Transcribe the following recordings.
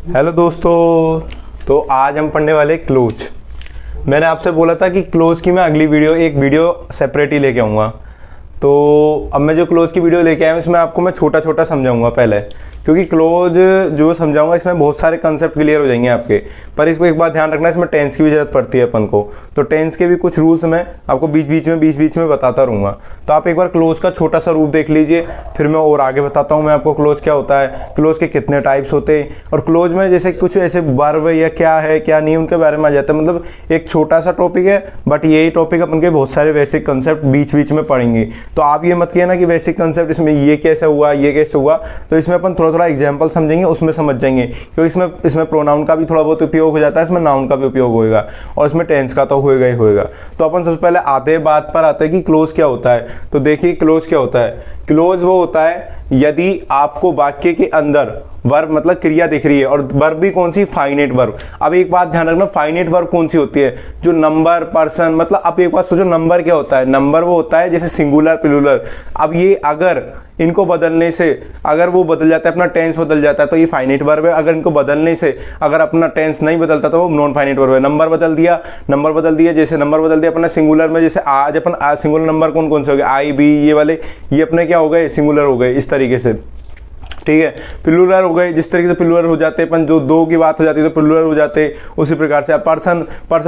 Hello दोस्तों, तो आज हम पढ़ने वाले क्लोज। मैंने आपसे बोला था कि क्लोज की मैं अगली एक वीडियो सेपरेट ही लेके आऊँगा। तो अब मैं जो क्लोज की वीडियो लेके आया हूँ इसमें आपको मैं छोटा छोटा समझाऊंगा पहले, क्योंकि क्लोज जो समझाऊंगा इसमें बहुत सारे कंसेप्ट क्लियर हो जाएंगे आपके। पर इसको एक बात ध्यान रखना, इसमें टेंस की भी जरूरत पड़ती है अपन को, तो टेंस के भी कुछ रूल्स मैं आपको बीच बीच में बताता रहूँगा। तो आप एक बार क्लोज का छोटा सा रूप देख लीजिए, फिर मैं और आगे बताता हूँ मैं आपको क्लोज क्या होता है, क्लोज के कितने टाइप्स होते हैं, और क्लोज में जैसे कुछ ऐसे वर्ब या क्या है क्या नहीं उनके बारे में आ जाता है। मतलब एक छोटा सा टॉपिक है, बट यही टॉपिक अपन के बहुत सारे बेसिक कंसेप्ट बीच में पढ़ेंगे। तो आप ये मत कहना कि बेसिक कंसेप्ट इसमें ये कैसे हुआ ये कैसे हुआ, तो इसमें अपन थोड़ा एग्जाम्पल समझेंगे, उसमें समझ जाएंगे, क्योंकि इसमें प्रोनाउन का भी थोड़ा बहुत उपयोग हो जाता है, इसमें नाउन का भी उपयोग होगा, और इसमें टेंस का तो होएगा ही होएगा। तो अपन सबसे पहले आते हैं बात पर आते हैं कि क्लोज क्या होता है। तो देखिए क्लोज क्या होता है। क्लोज वो होता है यदि आपको वाक्य के अंदर वर्ब मतलब क्रिया दिख रही है, और वर्ब भी कौन सी, फाइनेट वर्ब। अब एक बात ध्यान रखना, फाइनेट वर्ब कौन सी होती है, जो नंबर पर्सन, मतलब आप एक बात सोचो, नंबर क्या होता है, नंबर वो होता है जैसे सिंगुलर प्लूरल। अब ये अगर इनको बदलने से अगर वो बदल जाता है, अपना टेंस बदल जाता है, तो ये फाइनेट वर्ब है। अगर इनको बदलने से अगर अपना टेंस नहीं बदलता तो वो नॉन फाइनेट वर्ब है। नंबर बदल दिया, जैसे नंबर बदल दिया अपना सिंगुलर में, जैसे आज अपन सिंगुलर नंबर कौन कौन से हो गए, आई बी, ये वाले ये अपने क्या हो गए, सिंगुलर हो गए, इस तरीके से, ठीक है। प्लूरल हो गए, जिस तरीके से प्लूरल हो जाते हैं अपन, जो दो की बात हो जाती है तो प्लूरल हो जाते हैं, उसी प्रकार से आप person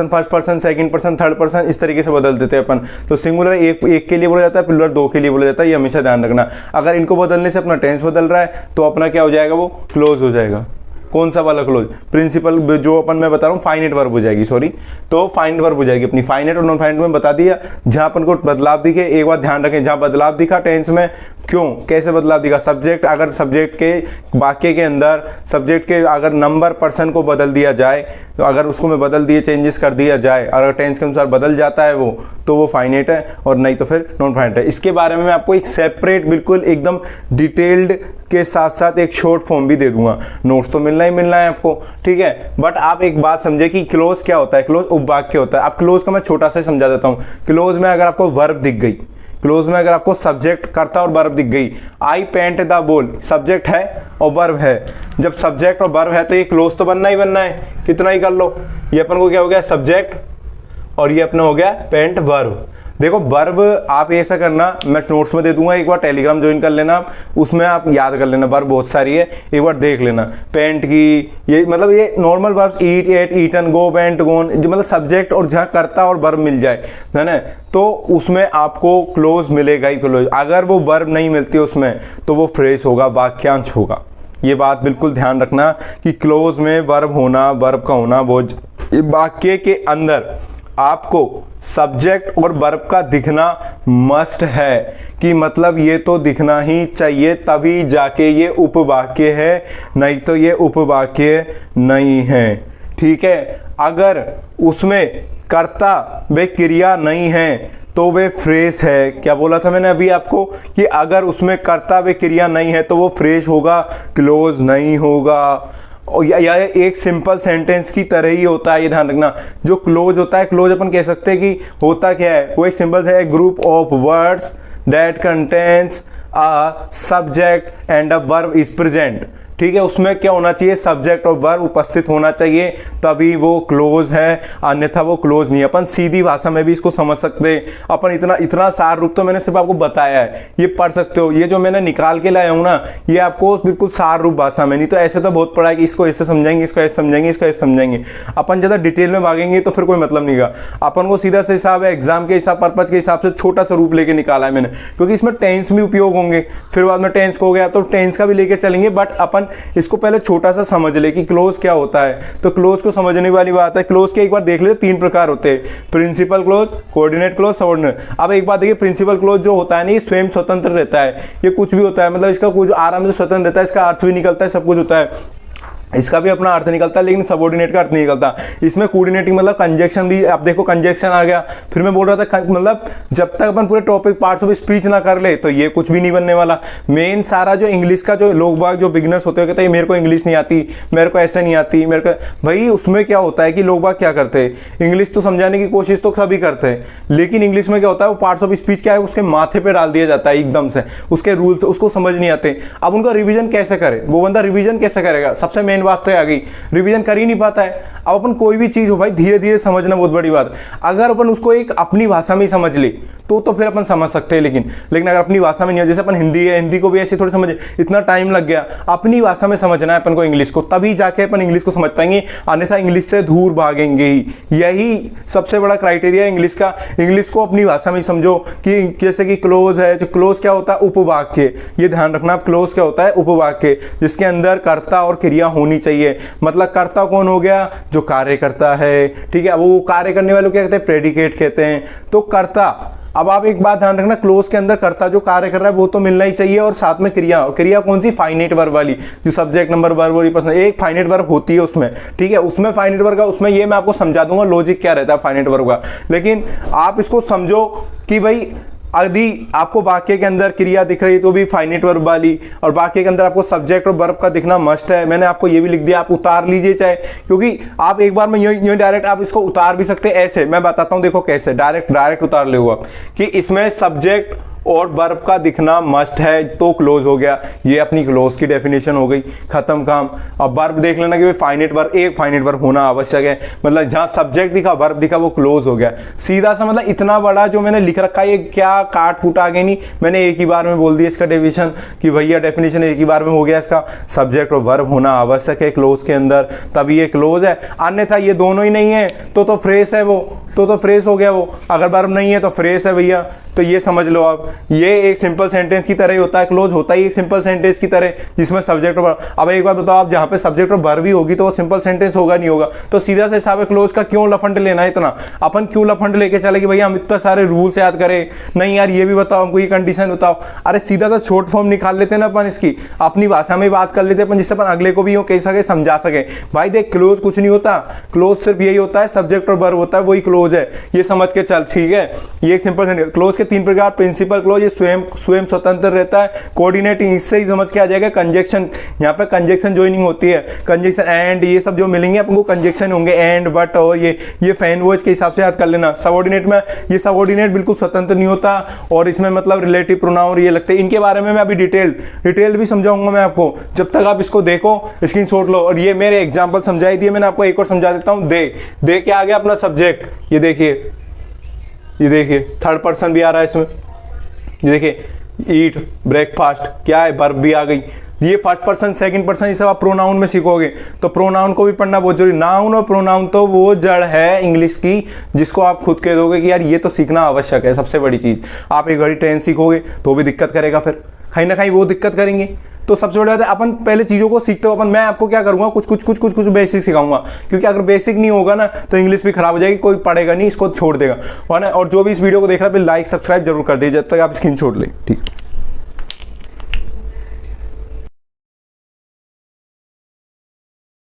first person second person third person इस तरीके से बदल देते हैं अपन। तो सिंगुलर एक के लिए बोला जाता है, प्लूरल दो के लिए बोला जाता है, ये हमेशा ध्यान रखना। अगर इनको बदलने से अपना टेंस बदल रहा है तो अपना क्या हो जाएगा, वो क्लोज हो जाएगा। कौन सा वाला क्लोज, प्रिंसिपल जो अपन मैं बता रहा हूँ फाइनेट वर्ब हो जाएगी, सॉरी, तो फाइनेट वर्ब हो जाएगी अपनी। फाइनेट और नॉन फाइनेट में बता दिया, जहां अपन को बदलाव दिखे, एक बात ध्यान रखें, जहां बदलाव दिखा टेंस में, क्यों कैसे बदलाव दिखा, सब्जेक्ट, अगर सब्जेक्ट के वाक्य के अंदर सब्जेक्ट के अगर नंबर पर्सन को बदल दिया जाए, तो अगर उसको मैं बदल दिए चेंजेस कर दिया जाए, अगर टेंस के अनुसार बदल जाता है वो, तो वो फाइनेट है, और नहीं तो फिर नॉन फाइनेट है। इसके बारे में मैं आपको एक सेपरेट बिल्कुल एकदम डिटेल्ड के साथ साथ एक शॉर्ट फॉर्म भी दे दूंगा। नोट्स तो मिलना है आपको, ठीक है। बट आप एक बात समझे कि क्लोज क्या होता है, क्लोज उपवाक्य होता है। अब क्लोज का मैं छोटा सा समझा देता हूं। क्लोज में अगर आपको वर्ब दिख गई, क्लोज में अगर आपको सब्जेक्ट कर्ता और वर्ब दिख गई, आई पेंट द बॉल, सब्जेक्ट है और वर्ब है। जब सब्जेक्ट और वर्ब है तो ये क्लोज तो बनना है, कितना ही कर लो। ये अपन को क्या हो गया, सब्जेक्ट, और ये अपना हो गया पेंट वर्ब। देखो वर्ब आप ऐसा करना, मैं नोट्स में दे दूंगा, एक बार टेलीग्राम ज्वाइन कर लेना आप, उसमें आप याद कर लेना, वर्ब बहुत सारी है, एक बार देख लेना। पेंट की ये मतलब ये नॉर्मल वर्ब्स, ईट एट ईटन गो वेंट गोन, जो मतलब सब्जेक्ट और जहाँ कर्ता और वर्ब मिल जाए, है ना, तो उसमें आपको क्लोज मिलेगा ही क्लोज। अगर वो वर्ब नहीं मिलती उसमें तो वो फ्रेज होगा, वाक्यांश होगा। ये बात बिल्कुल ध्यान रखना कि क्लोज में वर्ब होना, वर्ब का होना, वो वाक्य के अंदर आपको सब्जेक्ट और वर्ब का दिखना मस्ट है, कि मतलब ये तो दिखना ही चाहिए, तभी जाके ये उपवाक्य है, नहीं तो ये उपवाक्य नहीं है, ठीक है। अगर उसमें कर्ता वे क्रिया नहीं है तो वे फ्रेज है। क्या बोला था मैंने अभी आपको, कि अगर उसमें कर्ता वे क्रिया नहीं है तो वो फ्रेज होगा, क्लोज नहीं होगा। और या एक सिंपल सेंटेंस की तरह ही होता है, ये ध्यान रखना। जो क्लोज होता है, क्लोज अपन कह सकते हैं कि होता क्या है, वो एक सिंपल है, group of words that contains a subject and a verb is present, ठीक है। उसमें क्या होना चाहिए, सब्जेक्ट और वर्ब उपस्थित होना चाहिए, तभी वो क्लोज है, अन्यथा वो क्लोज नहीं है। अपन सीधी भाषा में भी इसको समझ सकते हैं। अपन इतना सार रूप तो मैंने सिर्फ आपको बताया है, ये पढ़ सकते हो। ये जो मैंने निकाल के लाया हूं ना, ये आपको बिल्कुल सार रूप भाषा में, नहीं तो ऐसे तो बहुत पढ़ा है कि इसको ऐसे समझाएंगे, इसको ऐसे समझाएंगे, इसको ऐसे समझाएंगे। अपन ज्यादा डिटेल में भागेंगे तो फिर कोई मतलब नहीं का। अपन को सीधा सा हिसाब है, एग्जाम के हिसाब पर्पज के हिसाब से छोटा सा रूप लेके निकाला है मैंने, क्योंकि इसमें टेंस भी उपयोग होंगे, फिर बाद में टेंस हो गया तो टेंस का भी लेके चलेंगे। बट अपन इसको पहले छोटा सा समझ ले कि क्लोज क्या होता है। तो क्लोज को समझने वाली बात है, क्लोज के एक बार देख ले, 3 प्रकार होते हैं, principal clause, coordinate clause, subordinate. अब एक बात देखिए, प्रिंसिपल क्लोज जो होता है ना, ये स्वयं स्वतंत्र रहता है, ये कुछ भी होता है, मतलब इसका कुछ आराम से स्वतंत्र रहता है, इसका अर्थ भी निकलता है, सब कुछ होता है, इसका भी अपना अर्थ निकलता है, लेकिन सबऑर्डिनेट का अर्थ नहीं निकलता। इसमें कोऑर्डिनेटिंग मतलब कंजक्शन भी, आप देखो कंजक्शन आ गया। फिर मैं बोल रहा था मतलब जब तक अपन पूरे टॉपिक पार्ट्स ऑफ स्पीच ना कर ले तो ये कुछ भी नहीं बनने वाला। मेन सारा जो इंग्लिश का जो लोग बाग जो बिगनर्स होते हैं, कहते हैं मेरे को इंग्लिश नहीं आती, मेरे को ऐसे नहीं आती, मेरे को, भाई उसमें क्या होता है कि लोग बाग क्या करते हैं, इंग्लिश तो समझाने की कोशिश तो सभी करते हैं, लेकिन इंग्लिश में क्या होता है, वो पार्ट्स ऑफ स्पीच क्या है उसके माथे पे डाल दिया जाता है एकदम से, उसके रूल्स उसको समझ नहीं आते। अब उनका रिवीजन कैसे करे, वो बंदा रिवीजन कैसे करेगा? सबसे मेन सेकंड बात तो आ गई, रिवीजन कर ही नहीं पाता है। अब अपन कोई भी चीज़ हो भाई धीरे धीरे समझना बहुत बड़ी बात है। अगर अपन उसको एक अपनी भाषा में ही समझ ले तो फिर अपन समझ सकते हैं, लेकिन अगर अपनी भाषा में नहीं हो, जैसे अपन हिंदी है, हिंदी को भी ऐसे थोड़ी समझे, इतना टाइम लग गया। अपनी भाषा में समझना है अपन को इंग्लिश को, तभी जाके अपन इंग्लिश को समझ पाएंगे, अन्यथा इंग्लिश से दूर भागेंगे ही। यही सबसे बड़ा क्राइटेरिया है इंग्लिश का। इंग्लिश को अपनी भाषा में समझो कि जैसे कि क्लोज है, जो क्लोज क्या होता है, उपवाक्य। ये ध्यान रखना, क्लोज क्या होता है, उपवाक्य, जिसके अंदर कर्ता और क्रिया होनी चाहिए। मतलब कर्ता कौन हो गया, जो कार्य करता है, ठीक है। वो कार्य करने वालों क्या कहते हैं, प्रेडिकेट कहते हैं। तो कर्ता, अब आप एक बात ध्यान रखना, क्लोज के अंदर कर्ता जो कार्य कर रहा है वो तो मिलना ही चाहिए, और साथ में क्रिया। और क्रिया कौन सी, फाइनाइट वर्ब वाली, जो सब्जेक्ट नंबर वर्ब वाली पर्सन, एक फाइनाइट वर्ब होती है उसमें, ठीक है। उसमें फाइनाइट वर्ब का, उसमें ये मैं आपको समझा दूंगा लॉजिक क्या रहता है फाइनाइट वर्ब का। लेकिन आप इसको समझो कि भाई यदि आपको वाक्य के अंदर क्रिया दिख रही है तो भी फाइनाइट वर्ब वाली, और वाक्य के अंदर आपको सब्जेक्ट और वर्ब का दिखना मस्ट है। मैंने आपको ये भी लिख दिया, आप उतार लीजिए चाहे, क्योंकि आप एक बार में यूं डायरेक्ट आप इसको उतार भी सकते हैं। ऐसे मैं बताता हूं, देखो कैसे डायरेक्ट उतार ले हुआ कि इसमें सब्जेक्ट और वर्ब का दिखना मस्ट है तो क्लोज हो गया। ये अपनी क्लोज की डेफिनेशन हो गई, खत्म काम। अब वर्ब देख लेना कि फाइनाइट वर्ब, एक फाइनाइट वर्ब होना आवश्यक है। मतलब जहां सब्जेक्ट दिखा, वर्ब दिखा, वो क्लोज हो गया सीधा सा। मतलब इतना बड़ा जो मैंने लिख रखा है, ये क्या काट कूट आगे नहीं, मैंने एक ही बार में बोल दिया इसका डेफिनेशन कि भैया डेफिनेशन एक ही बार में हो गया इसका। सब्जेक्ट और वर्ब होना आवश्यक है क्लोज के अंदर, तभी ये क्लोज है। अन्यथा ये दोनों ही नहीं है तो फ्रेस है वो, तो फ्रेस हो गया वो। अगर वर्ब नहीं है तो फ्रेस है भैया। तो ये समझ लो आप, ये एक सिंपल सेंटेंस की तरह ही होता है, क्लोज होता ही एक सिंपल सेंटेंस की तरह जिसमें सब्जेक्ट और वर्ब। अब एक बात बताओ, आप जहाँ पे सब्जेक्ट और वर्ब भी होगी तो वो सिंपल सेंटेंस होगा नहीं होगा। तो सीधा से हिसाब है, क्लोज का क्यों लफंड लेना है इतना, अपन क्यों लफंड लेके चले कि भैया हम इतना सारे रूल्स याद करें। नहीं यार, ये भी बताओ हमको, ये कंडीशन बताओ। अरे सीधा सा शॉर्ट फॉर्म निकाल लेते ना अपन, इसकी अपनी भाषा में बात कर लेते अपन, जिससे अपन अगले को भी यूँ कह सके, समझा सके। भाई देख, क्लोज कुछ नहीं होता, क्लोज सिर्फ यही होता है, सब्जेक्ट और वर्ब होता है, वही क्लोज है। ये समझ के चल, ठीक है। ये एक सिंपल सेंटेंस। क्लोज के 3 प्रकार, प्रिंसिपल क्लोज, ये स्वयं स्वतंत्र रहता है। कोऑर्डिनेटिंग, इससे ही समझ के आ जाएगा। कंजक्शन, यहाँ पे कंजक्शन ज्वाइनिंग होती है, कंजक्शन एंड, ये सब जो मिलेंगे आपको कंजक्शन होंगे, एंड, बट, और ये फैन वॉच के हिसाब से याद कर लेना। सबऑर्डिनेट में, ये सबऑर्डिनेट बिल्कुल स्वतंत्र नहीं होता, और इसमें मतलब रिलेटिव प्रोनाउन ये लगते हैं। इनके बारे में मैं अभी डिटेल भी समझाऊंगा मैं आपको, जब तक आप इसको देखो, स्क्रीनशॉट लो। और ये मेरे एग्जाम्पल समझाई दिए, मैंने आपको एक और समझा देता हूँ। दे के आ गया अपना सब्जेक्ट, ये देखिए थर्ड पर्सन भी आ रहा है इसमें, ये देखिए ईट, ब्रेकफास्ट, क्या है, वर्ब भी आ गई। ये फर्स्ट पर्सन, सेकंड पर्सन, ये सब आप प्रोनाउन में सीखोगे, तो प्रोनाउन को भी पढ़ना बहुत जरूरी। नाउन और प्रोनाउन तो वो जड़ है इंग्लिश की, जिसको आप खुद कह दोगे कि यार ये तो सीखना आवश्यक है। सबसे बड़ी चीज, आप एक घड़ी टेंस सीखोगे तो भी दिक्कत करेगा, फिर कहीं ना कहीं वो दिक्कत करेंगे। तो सबसे बड़ी बात है, अपन पहले चीज़ों को सीखते हो। मैं आपको क्या करूंगा, कुछ बेसिक सिखाऊंगा, क्योंकि अगर बेसिक नहीं होगा ना तो इंग्लिश भी खराब हो जाएगी, कोई पढ़ेगा नहीं, इसको छोड़ देगा। और जो भी इस वीडियो को देख रहा है, लाइक सब्सक्राइब जरूर कर दीजिए, जब तक आप स्क्रीनशॉट ले, ठीक है।